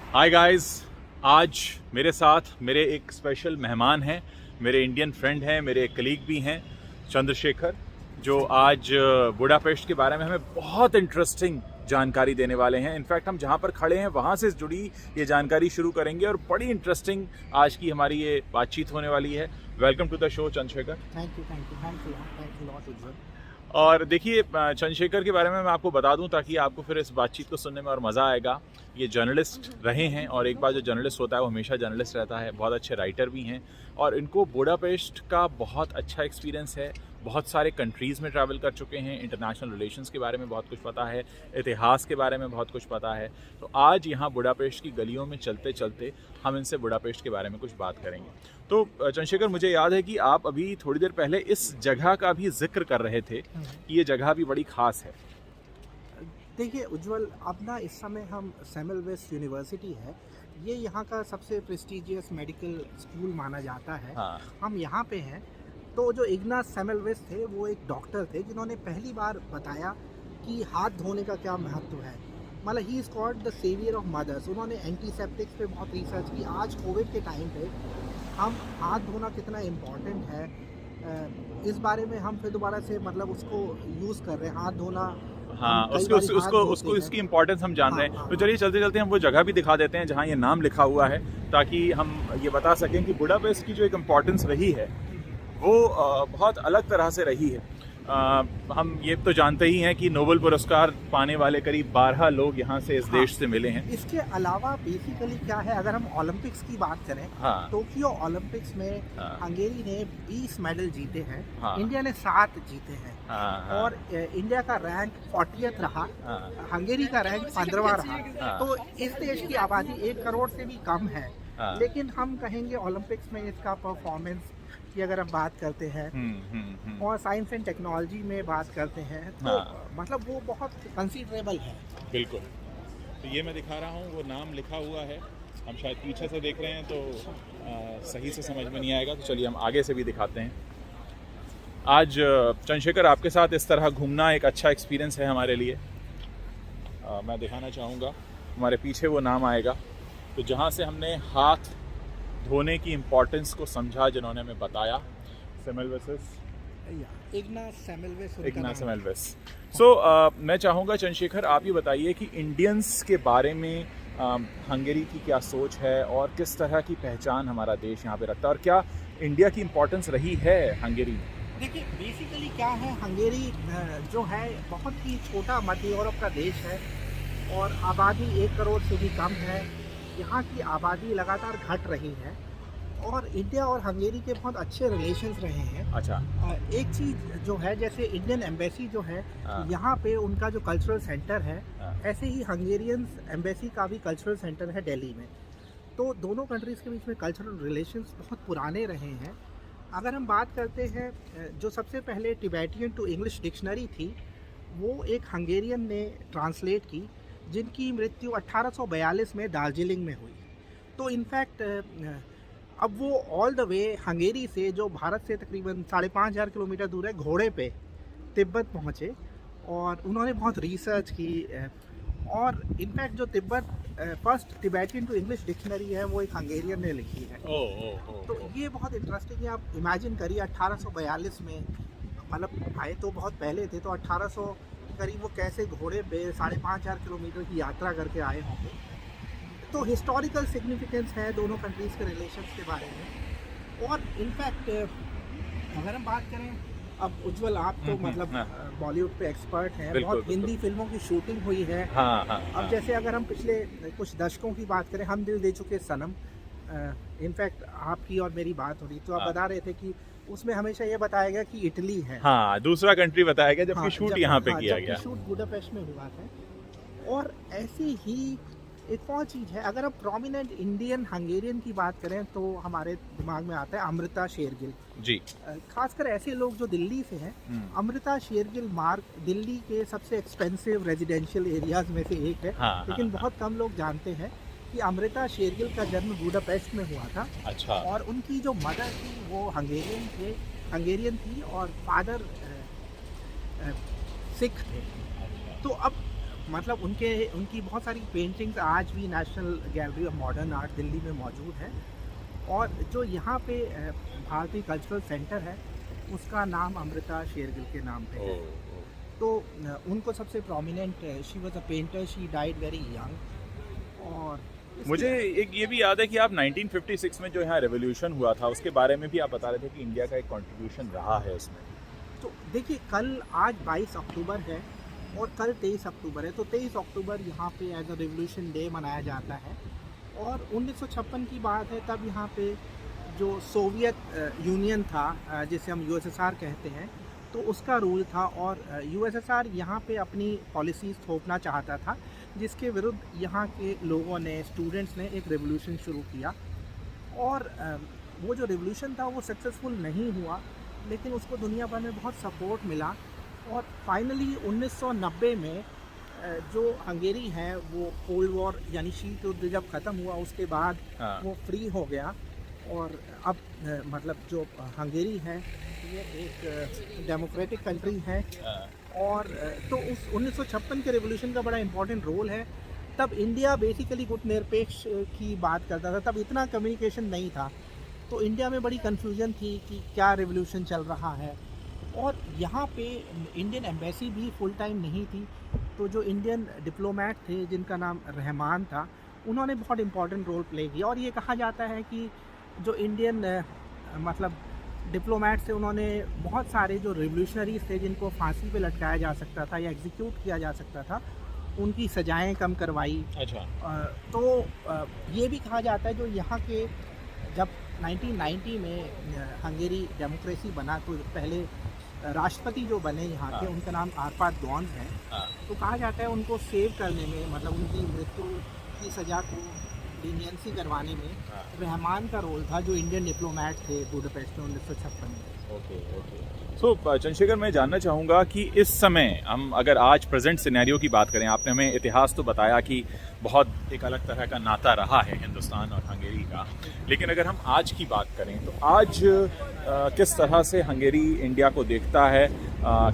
Hi guys, आज मेरे साथ मेरे एक स्पेशल मेहमान हैं, मेरे इंडियन फ्रेंड हैं, मेरे एक कलीग भी हैं, चंद्रशेखर, जो आज बुडापेस्ट के बारे में हमें बहुत इंटरेस्टिंग जानकारी देने वाले हैं। इनफैक्ट हम जहाँ पर खड़े हैं वहाँ से जुड़ी ये जानकारी शुरू करेंगे और बड़ी इंटरेस्टिंग आज की हमारी ये बातचीत होने वाली है। Welcome to the show Chandrashekhar. Thank you lot Ujjwal. और देखिए, चंद्रशेखर के बारे में मैं आपको बता दूं ताकि आपको फिर इस बातचीत को सुनने में और मज़ा आएगा। ये जर्नलिस्ट रहे हैं और एक बार जो जर्नलिस्ट होता है वो हमेशा जर्नलिस्ट रहता है। बहुत अच्छे राइटर भी हैं और इनको बुडापेस्ट का बहुत अच्छा एक्सपीरियंस है। बहुत सारे कंट्रीज़ में ट्रैवल कर चुके हैं, इंटरनेशनल रिलेशंस के बारे में बहुत कुछ पता है, इतिहास के बारे में बहुत कुछ पता है। तो आज यहाँ बुडापेस्ट की गलियों में चलते चलते हम इनसे बुडापेस्ट के बारे में कुछ बात करेंगे। तो चंद्रशेखर, मुझे याद है कि आप अभी थोड़ी देर पहले इस जगह का भी जिक्र कर रहे थे कि ये जगह भी बड़ी ख़ास है। देखिए उज्जवल, अब ना इस समय हम सेमलवेस यूनिवर्सिटी है, ये यहाँ का सबसे प्रेस्टिजियस मेडिकल स्कूल माना जाता है। हाँ। हम यहाँ पे हैं। तो जो इग्नास सेमलवेस थे वो एक डॉक्टर थे जिन्होंने पहली बार बताया कि हाथ धोने का क्या महत्व है। मतलब he is called the saviour of mothers. उन्होंने एंटीसेप्टिक्स पे बहुत रिसर्च की। आज कोविड के टाइम पे हम हाथ धोना कितना इम्पोर्टेंट है, इस बारे में हम फिर दोबारा से मतलब उसको यूज़ कर रहे हैं, हाथ धोना। हाँ, उसको इसकी इम्पोर्टेंस हम जान रहे हैं। तो चलिए चलते चलते हम वो जगह भी दिखा देते हैं जहाँ ये नाम लिखा हुआ है, ताकि हम ये बता सकें कि बुडापेस्ट की जो एक इम्पोर्टेंस रही है वो बहुत अलग तरह से रही है। हम ये तो जानते ही हैं कि नोबेल पुरस्कार पाने वाले करीब 12 लोग यहाँ से इस देश से मिले हैं। इसके अलावा बेसिकली क्या है, अगर हम ओलंपिक्स की बात करें, टोक्यो ओलंपिक्स में हंगेरी ने 20 मेडल जीते हैं, इंडिया ने 7 जीते हैं। और इंडिया का रैंक 40th रहा, हंगेरी का रैंक 15वां रहा। तो इस देश की आबादी 1 करोड़ से भी कम है, लेकिन हम कहेंगे ओलंपिक्स में इसका परफॉर्मेंस की अगर हम बात करते हैं और साइंस एंड टेक्नोलॉजी में बात करते हैं तो मतलब वो बहुत कंसीडरेबल है। बिल्कुल। तो ये मैं दिखा रहा हूँ, वो नाम लिखा हुआ है। हम शायद पीछे से देख रहे हैं तो सही से समझ में नहीं आएगा, तो चलिए हम आगे से भी दिखाते हैं। आज चंद्रशेखर, आपके साथ इस तरह घूमना एक अच्छा एक्सपीरियंस है हमारे लिए। मैं दिखाना चाहूँगा, हमारे पीछे वो नाम आएगा तो जहाँ से हमने हाथ धोने की इम्पोर्टेंस को समझा, जिन्होंने हमें बताया, इग्नास सेमलवेस। सो मैं चाहूँगा चंद्रशेखर, आप ये बताइए कि इंडियंस के बारे में हंगेरी की क्या सोच है और किस तरह की पहचान हमारा देश यहाँ पे रखता है, और क्या इंडिया की इम्पोर्टेंस रही है हंगेरी में? देखिए बेसिकली क्या है, हंगेरी जो है बहुत ही छोटा मध्य यूरोप का देश है और आबादी 1 करोड़ से भी कम है। यहाँ की आबादी लगातार घट रही है और इंडिया और हंगेरी के बहुत अच्छे रिलेशंस रहे हैं। अच्छा। एक चीज़ जो है, जैसे इंडियन एम्बेसी जो है यहाँ पे उनका जो कल्चरल सेंटर है, ऐसे ही हंगेरियन एम्बेसी का भी कल्चरल सेंटर है दिल्ली में। तो दोनों कंट्रीज़ के बीच में कल्चरल रिलेशंस बहुत पुराने रहे हैं। अगर हम बात करते हैं, जो सबसे पहले टिबेटियन टू इंग्लिश डिक्शनरी थी वो एक हंगेरियन ने ट्रांसलेट की, जिनकी मृत्यु 1842 में दार्जिलिंग में हुई। तो इनफैक्ट अब वो ऑल द वे हंगेरी से, जो भारत से तकरीबन 5,500 किलोमीटर दूर है, घोड़े पे तिब्बत पहुँचे और उन्होंने बहुत रिसर्च की। और इनफैक्ट जो Tibet first Tibetan to English dictionary है वो एक हंगेरियन ने लिखी है। तो ये बहुत इंटरेस्टिंग है। आप इमेजिन करिए 1842 में, मतलब आए तो बहुत पहले थे, तो 1800 करीब वो कैसे घोड़े पे 5,500 किलोमीटर की यात्रा करके आए होंगे। तो हिस्टोरिकल सिग्निफिकेंस है दोनों कंट्रीज़ के रिलेशंस के बारे में। और इनफैक्ट अगर हम बात करें, अब उज्जवल आप तो मतलब बॉलीवुड पे एक्सपर्ट हैं, बहुत हिंदी फिल्मों की शूटिंग हुई है। अब जैसे अगर हम पिछले कुछ दशकों की बात करें, हम दिल दे चुके सनम, इनफैक्ट आपकी और मेरी बात हो रही तो आप बता रहे थे कि उसमें हमेशा ये बताया गया कि इटली है। हाँ, दूसरा कंट्री बताया गया, जबकि शूट यहाँ पे किया गया। शूट बुडापेस्ट में हुआ था। और ऐसी ही एक और चीज़ है, अगर हम प्रोमिनेंट इंडियन हंगेरियन की बात करें तो हमारे दिमाग में आता है अमृता शेरगिल जी। खासकर ऐसे लोग जो दिल्ली से हैं। अमृता शेरगिल मार्ग दिल्ली के सबसे एक्सपेंसिव रेजिडेंशियल एरियाज में से एक है। लेकिन बहुत कम लोग जानते हैं कि अमृता शेरगिल का जन्म बुडापेस्ट में हुआ था। अच्छा। और उनकी जो मदर थी वो हंगेरियन थी और फादर सिख थे। तो अब मतलब उनकी बहुत सारी पेंटिंग्स आज भी national gallery of modern art Delhi में मौजूद है। और जो यहाँ पे भारतीय कल्चरल सेंटर है उसका नाम अमृता शेरगिल के नाम पे है। तो उनको सबसे prominent, she was a painter, she died very young. और मुझे एक ये भी याद है कि आप 1956 में जो यहाँ रेवोल्यूशन हुआ था उसके बारे में भी आप बता रहे थे कि इंडिया का एक कंट्रीब्यूशन रहा है उसमें। तो देखिए, आज 22 अक्टूबर है और कल 23 अक्टूबर है। तो 23 अक्टूबर यहाँ पे एज अ रेवोल्यूशन डे मनाया जाता है। और 1956 की बात है, तब यहाँ पे जो सोवियत यूनियन था, जिसे हम यूएसएसआर कहते हैं, तो उसका रूल था। और यूएसएसआर यहाँ पे अपनी पॉलिसीज़ थोपना चाहता था, जिसके विरुद्ध यहाँ के लोगों ने, स्टूडेंट्स ने एक रेवोल्यूशन शुरू किया। और वो जो रेवोल्यूशन था वो सक्सेसफुल नहीं हुआ, लेकिन उसको दुनिया भर में बहुत सपोर्ट मिला। और फाइनली 1990 में जो हंगेरी है वो कोल्ड वॉर यानी शीत युद्ध जब ख़त्म हुआ उसके बाद वो फ्री हो गया। और अब मतलब जो हंगेरी है ये एक डेमोक्रेटिक कंट्री है। और तो उस 1956 के रेवोल्यूशन का बड़ा इम्पोर्टेंट रोल है। तब इंडिया बेसिकली गुटनिरपेक्ष की बात करता था, तब इतना कम्युनिकेशन नहीं था। तो इंडिया में बड़ी कन्फ्यूजन थी कि क्या रेवोल्यूशन चल रहा है। और यहाँ पे इंडियन एम्बेसी भी फुल टाइम नहीं थी। तो जो इंडियन डिप्लोमेट थे जिनका नाम रहमान था, उन्होंने बहुत इम्पोर्टेंट रोल प्ले किया। और ये कहा जाता है कि जो इंडियन मतलब डिप्लोमेट थे, उन्होंने बहुत सारे जो रिवोल्यूशनरीज थे जिनको फांसी पे लटकाया जा सकता था या एग्जीक्यूट किया जा सकता था, उनकी सजाएं कम करवाई। अच्छा। तो ये भी कहा जाता है जो यहाँ के जब 1990 में हंगेरी डेमोक्रेसी बना, तो पहले राष्ट्रपति जो बने यहाँ के, उनका नाम आरपाद गॉन्ज है। तो कहा जाता है उनको सेव करने में, मतलब उनकी मृत्यु की सज़ा को लीनियंसी करवाने में रहमान का रोल था, जो इंडियन डिप्लोमेट थे बुडापेस्ट में 1956 में। ओके। सो चंद्रशेखर, मैं जानना चाहूँगा कि इस समय हम अगर आज प्रेजेंट सिनेरियो की बात करें, आपने हमें इतिहास तो बताया कि बहुत एक अलग तरह का नाता रहा है हिंदुस्तान और हंगेरी का, लेकिन अगर हम आज की बात करें तो आज किस तरह से हंगेरी इंडिया को देखता है,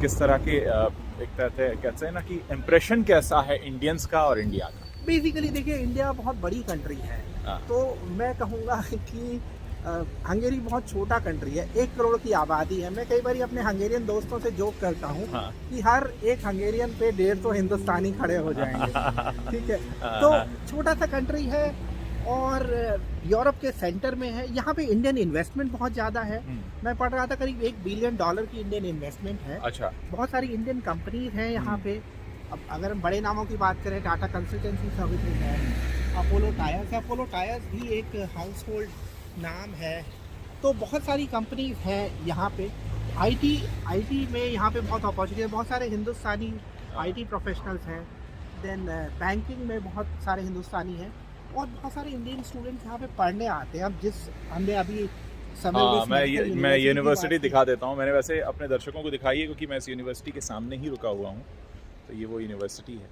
किस तरह के एक तरह से कहते हैं ना कि इम्प्रेशन कैसा है इंडियंस का और इंडिया का? बेसिकली देखिए, इंडिया बहुत बड़ी कंट्री है। तो मैं कहूँगा कि हंगेरी बहुत छोटा कंट्री है, 1 करोड़ की आबादी है। मैं कई बार अपने हंगेरियन दोस्तों से जोक करता हूँ कि हर एक हंगेरियन पे 150 हिंदुस्तानी खड़े हो जाएंगे। ठीक है। तो छोटा सा कंट्री है और यूरोप के सेंटर में है। यहाँ पे इंडियन इन्वेस्टमेंट बहुत ज़्यादा है। मैं पढ़ रहा था करीब $1 बिलियन की इंडियन इन्वेस्टमेंट है। अच्छा। बहुत सारी इंडियन कंपनीज हैं यहाँ पे। अब अगर हम बड़े नामों की बात करें, टाटा कंसल्टेंसी सर्विसेज है, अपोलो टायर्स है। अपोलो टायर्स भी एक हाउस होल्ड नाम है। तो बहुत सारी कंपनीज हैं यहाँ पे। आईटी में यहाँ पे बहुत अपॉर्चुनिटी है, बहुत सारे हिंदुस्तानी आईटी प्रोफेशनल्स हैं। देन बैंकिंग में बहुत सारे हिंदुस्तानी हैं और बहुत सारे इंडियन स्टूडेंट्स यहाँ पे पढ़ने आते हैं। अब हमने अभी मैं यूनिवर्सिटी दिखा देता हूँ। मैंने वैसे अपने दर्शकों को दिखाई है क्योंकि मैं इस यूनिवर्सिटी के सामने ही रुका हुआ हूँ। तो ये वो यूनिवर्सिटी है।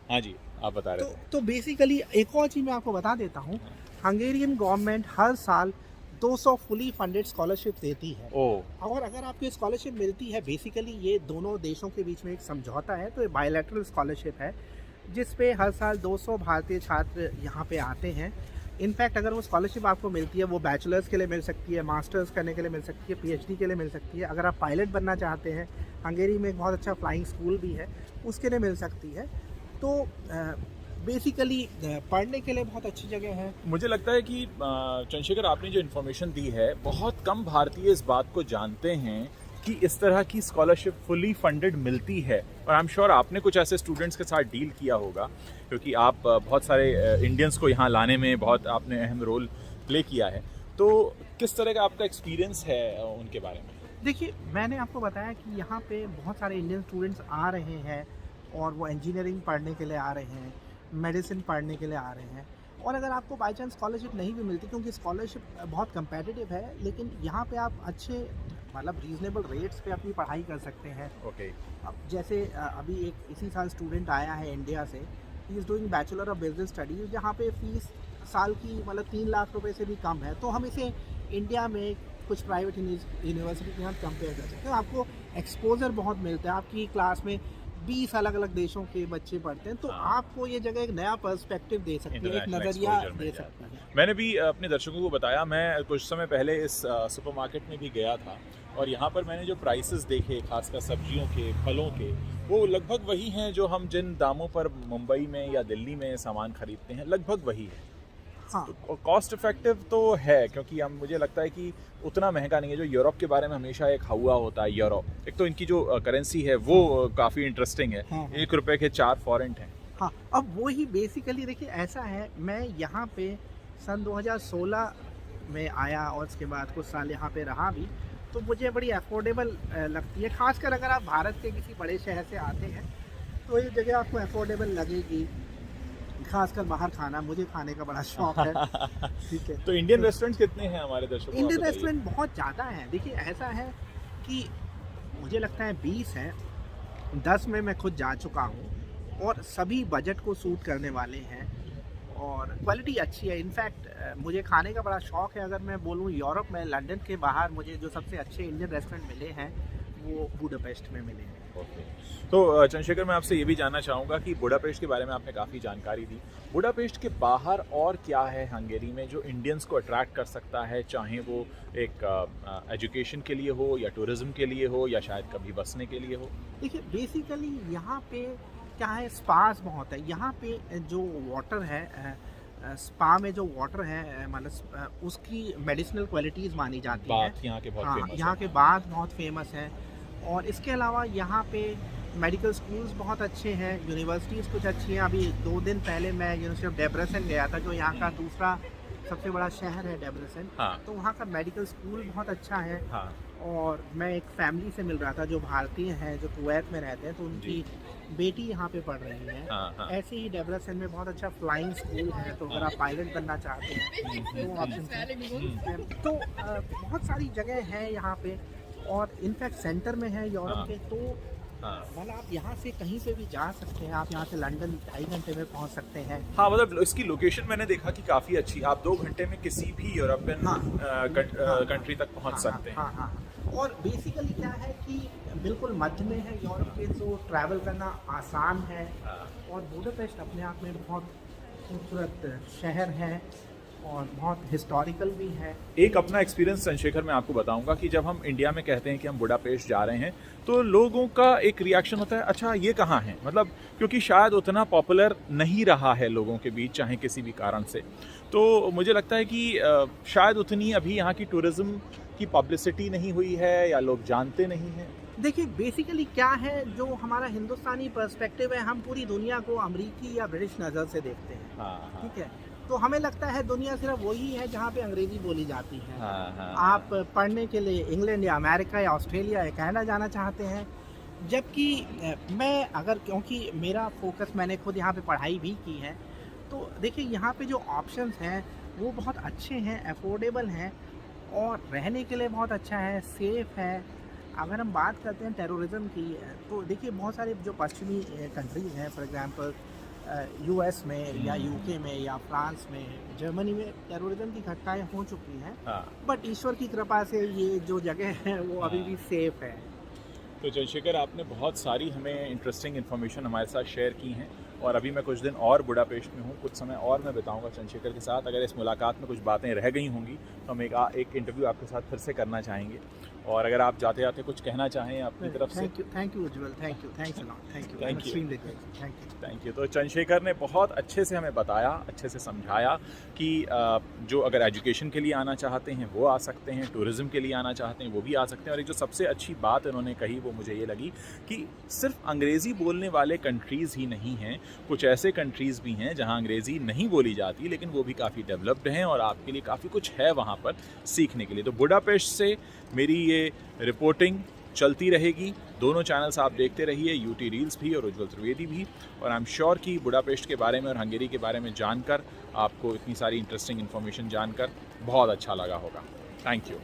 हाँ जी, आप बता रहे थे। तो बेसिकली एक और चीज़ मैं आपको बता देता हूँ। हंगेरियन गवर्नमेंट हर साल 200 फुली फंडेड स्कॉलरशिप देती है। और अगर आपको स्कॉलरशिप मिलती है, बेसिकली ये दोनों देशों के बीच में एक समझौता है। तो ये बायलैटरल स्कॉलरशिप है जिस पे हर साल 200 भारतीय छात्र यहाँ पे आते हैं। इनफैक्ट अगर वो स्कॉलरशिप आपको मिलती है, वो बैचलर्स के लिए मिल सकती है, मास्टर्स करने के लिए मिल सकती है, पीएचडी के लिए मिल सकती है। अगर आप पायलट बनना चाहते हैं, हंगेरी में एक बहुत अच्छा फ्लाइंग स्कूल भी है, उसके लिए मिल सकती है। तो बेसिकली पढ़ने के लिए बहुत अच्छी जगह है। मुझे लगता है कि चंद्रशेखर, आपने जो इन्फॉर्मेशन दी है, बहुत कम भारतीय इस बात को जानते हैं कि इस तरह की स्कॉलरशिप फुली फंडेड मिलती है। और आई एम श्योर आपने कुछ ऐसे स्टूडेंट्स के साथ डील किया होगा, क्योंकि आप बहुत सारे इंडियंस को यहाँ लाने में बहुत आपने अहम रोल प्ले किया है। तो किस तरह का आपका एक्सपीरियंस है उनके बारे में? देखिए, मैंने आपको बताया कि यहाँ पे बहुत सारे इंडियन स्टूडेंट्स आ रहे हैं और वो इंजीनियरिंग पढ़ने के लिए आ रहे हैं, मेडिसिन पढ़ने के लिए आ रहे हैं। और अगर आपको बाई चांस स्कॉलरशिप नहीं भी मिलती, क्योंकि स्कॉलरशिप बहुत कंपेटिटिव है, लेकिन यहाँ पे आप अच्छे मतलब रीजनेबल रेट्स पे अपनी पढ़ाई कर सकते हैं। ओके। अब जैसे अभी एक इसी साल स्टूडेंट आया है इंडिया से, he is doing bachelor of business studies, जहाँ पे फीस साल की मतलब 3 लाख रुपए से भी कम है। तो हम इसे इंडिया में कुछ प्राइवेट यूनिवर्सिटी के साथ कंपेयर कर सकते हैं। आपको एक्सपोजर बहुत मिलता है। आपकी क्लास में 20 अलग अलग देशों के बच्चे पढ़ते हैं, तो हाँ। आपको ये जगह एक नया पर्सपेक्टिव दे सकती है, एक International नज़रिया exposure दे मिल सकती है। मैंने भी अपने दर्शकों को बताया, मैं कुछ समय पहले इस सुपरमार्केट में भी गया था और यहाँ पर मैंने जो प्राइसेस देखे खासकर सब्जियों के, फलों के, वो लगभग वही हैं जो हम जिन दामों पर मुंबई में या दिल्ली में सामान खरीदते हैं, लगभग वही है। हाँ, तो कॉस्ट इफेक्टिव तो है, क्योंकि हम मुझे लगता है कि उतना महंगा नहीं है। जो यूरोप के बारे में हमेशा एक हवा होता है, यूरोप एक तो इनकी जो करेंसी है वो काफ़ी इंटरेस्टिंग है। हाँ। 1 रुपए के 4 फॉरेंट हैं। हाँ, अब वही बेसिकली देखिए ऐसा है, मैं यहाँ पे सन 2016 में आया और उसके बाद कुछ साल यहाँ पे रहा भी, तो मुझे बड़ी अफोर्डेबल लगती है। खासकर अगर आप भारत के किसी बड़े शहर से आते हैं तो ये जगह आपको अफोर्डेबल लगेगी। खासकर बाहर खाना, मुझे खाने का बड़ा शौक है। ठीक है, तो इंडियन रेस्टोरेंट्स कितने हैं हमारे दर्शकों को? आप इंडियन बताइए। रेस्टोरेंट बहुत ज़्यादा हैं। देखिए ऐसा है कि मुझे लगता है 20 हैं, 10 में मैं खुद जा चुका हूँ और सभी बजट को सूट करने वाले हैं और क्वालिटी अच्छी है। इनफैक्ट मुझे खाने का बड़ा शौक है। अगर मैं बोलूँ यूरोप में, लंदन के बाहर मुझे जो सबसे अच्छे इंडियन रेस्टोरेंट मिले हैं वो बुडापेस्ट में मिले हैं। ओके। तो चंद्रशेखर, मैं आपसे ये भी जानना चाहूँगा कि बुडापेस्ट के बारे में आपने काफ़ी जानकारी दी। बुडापेस्ट के बाहर और क्या है हंगेरी में जो इंडियंस को अट्रैक्ट कर सकता है, चाहे वो एक एजुकेशन के लिए हो या टूरिज्म के लिए हो या शायद कभी बसने के लिए हो? देखिए बेसिकली यहाँ पे क्या है, स्पास बहुत है। यहाँ पे जो वाटर है, स्पा में जो वाटर है, मतलब उसकी मेडिसिनल क्वालिटीज़ मानी जाती हैं। बात यहाँ के बहुत हाँ, फेमस यहाँ है। के बाथ बहुत फेमस है और इसके अलावा यहाँ पे मेडिकल स्कूल्स बहुत अच्छे हैं, यूनिवर्सिटीज़ कुछ अच्छी हैं। अभी 2 दिन पहले मैं यूनिवर्सिटी ऑफ डेब्रेसन गया था, जो यहाँ का दूसरा सबसे बड़ा शहर है डेब्रेसन। हाँ। तो वहाँ का मेडिकल स्कूल बहुत अच्छा है। हाँ। और मैं एक फैमिली से मिल रहा था जो भारतीय हैं, जो कुवैत में रहते हैं, तो उनकी बेटी यहाँ पे पढ़ रही है। हाँ, हाँ। ऐसे ही डेब्रेसन में बहुत अच्छा फ्लाइंग स्कूल है, तो अगर आप पायलट बनना चाहते हैं तो ऑप्शन है। तो बहुत सारी जगह है यहाँ पे और इनफैक्ट सेंटर में है यूरोप हाँ। के, तो हाँ। मतलब आप यहाँ से कहीं से भी जा सकते हैं। आप यहाँ से लंदन 2.5 घंटे में पहुँच सकते हैं। हाँ, मतलब इसकी लोकेशन मैंने देखा कि काफ़ी अच्छी। आप 2 घंटे में किसी भी यूरोपियन हाँ। कंट्री तक पहुँच सकते हैं। हाँ, हाँ। और बेसिकली क्या है कि बिल्कुल मध्य में है यूरोप के, तो ट्रैवल करना आसान है। हाँ। और बुडापेस्ट अपने आप में बहुत खूबसूरत शहर है और बहुत हिस्टोरिकल भी है। एक अपना एक्सपीरियंस चंद्रशेखर मैं आपको बताऊंगा कि जब हम इंडिया में कहते हैं कि हम बुडापेस्ट जा रहे हैं तो लोगों का एक रिएक्शन होता है, अच्छा ये कहाँ है, मतलब क्योंकि शायद उतना पॉपुलर नहीं रहा है लोगों के बीच, चाहे किसी भी कारण से। तो मुझे लगता है कि शायद उतनी अभी यहाँ की टूरिज्म की पब्लिसिटी नहीं हुई है या लोग जानते नहीं हैं। देखिए बेसिकली क्या है, जो हमारा हिंदुस्तानी पर्सपेक्टिव है, हम पूरी दुनिया को अमेरिकी या ब्रिटिश नज़र से देखते हैं। हाँ, हाँ। ठीक है, तो हमें लगता है दुनिया सिर्फ वही है जहाँ पे अंग्रेजी बोली जाती है। हाँ, हाँ। आप पढ़ने के लिए इंग्लैंड या अमेरिका या ऑस्ट्रेलिया या कनाडा जाना चाहते हैं, जबकि मैं अगर, क्योंकि मेरा फोकस, मैंने खुद यहाँ पे पढ़ाई भी की है, तो देखिए यहाँ पे जो ऑप्शंस हैं वो बहुत अच्छे हैं, अफोर्डेबल हैं और रहने के लिए बहुत अच्छा है, सेफ़ है। अगर हम बात करते हैं टेररिज्म की, तो देखिए बहुत सारे जो पश्चिमी कंट्रीज़ हैं, फॉर एग्जांपल यूएस में या यूके में या फ्रांस में, जर्मनी में टेररिज्म की घटनाएं हो चुकी हैं। हाँ। बट ईश्वर की कृपा से ये जो जगह है वो अभी भी सेफ है। तो चंद्रशेखर, आपने बहुत सारी हमें इंटरेस्टिंग इन्फॉर्मेशन हमारे साथ शेयर की हैं और अभी मैं कुछ दिन और बुडापेस्ट में हूँ, कुछ समय और मैं बिताऊंगा चंद्रशेखर के साथ। अगर इस मुलाकात में कुछ बातें रह गई होंगी तो हम एक इंटरव्यू आपके साथ फिर से करना चाहेंगे। और अगर आप जाते जाते कुछ कहना चाहें अपनी तरफ से। Thank you Ujjwal, thank you, thanks a lot, thank you, thank you. तो चंद्रशेखर ने बहुत अच्छे से हमें बताया, अच्छे से समझाया कि जो अगर एजुकेशन के लिए आना चाहते हैं वो आ सकते हैं, टूरिज़्म के लिए आना चाहते हैं वो भी आ सकते हैं। और एक जो सबसे अच्छी बात इन्होंने कही वो मुझे ये लगी कि सिर्फ अंग्रेज़ी बोलने वाले कंट्रीज़ ही नहीं हैं, कुछ ऐसे कंट्रीज़ भी हैं जहाँ अंग्रेज़ी नहीं बोली जाती लेकिन वो भी काफ़ी डेवलप्ड हैं और आपके लिए काफ़ी कुछ है वहाँ पर सीखने के लिए। तो बुडापेस्ट से मेरी ये रिपोर्टिंग चलती रहेगी। दोनों चैनल्स आप देखते रहिए, यूटी रील्स भी और उज्जवल त्रिवेदी भी। और आई एम श्योर कि बुडापेस्ट के बारे में और हंगेरी के बारे में जानकर आपको इतनी सारी इंटरेस्टिंग इन्फॉर्मेशन जानकर बहुत अच्छा लगा होगा। Thank you.